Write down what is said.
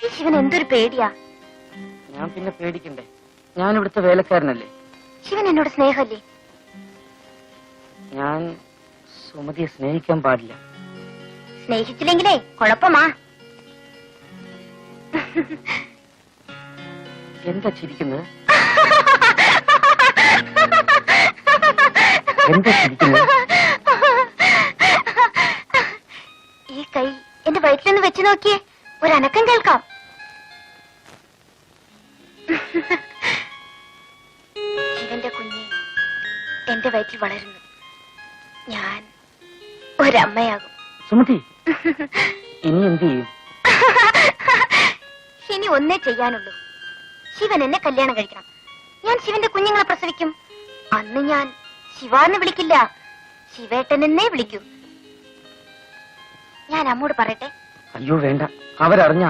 ഈ ശിവൻ എന്തൊരു പേടിയാ. ഞാൻ പിന്നെ പേടിക്കണ്ടേ? ഞാൻ ഇവിടുത്തെ വേലക്കാരനല്ലേ. ശിവൻ എന്നോട് സ്നേഹല്ലേ? ഞാൻ സുമതിയെ സ്നേഹിക്കാൻ പാടില്ല. സ്നേഹിച്ചില്ലെങ്കിലേ കുഴപ്പമാ. എന്താ ചിരിക്കുന്നത്? എന്താ ചിരിക്കുന്നത്? ഈ കൈ എന്റെ വയറ്റിലൊന്ന് വെച്ച് നോക്കിയേ, ഒരനക്കം കേൾക്കാം. ശിവന്റെ കുഞ്ഞ് എന്റെ വയറ്റിൽ വളരുന്നു. ഞാൻ ഒരമ്മയാകും. സുമതി, ഇനി എന്ത് ചെയ്യും? ഇനി ഒന്നേ ചെയ്യാനുള്ളൂ. ശിവൻ എന്നെ കല്യാണം കഴിക്കണം. ഞാൻ ശിവന്റെ കുഞ്ഞുങ്ങളെ പ്രസവിക്കും. അന്ന് ഞാൻ ശിവാന്ന് വിളിക്കില്ല, ശിവേട്ടനെന്നേ വിളിക്കൂ. ഞാൻ അമ്മോട് പറയട്ടെ? അയ്യോ വേണ്ട, അവരറിഞ്ഞ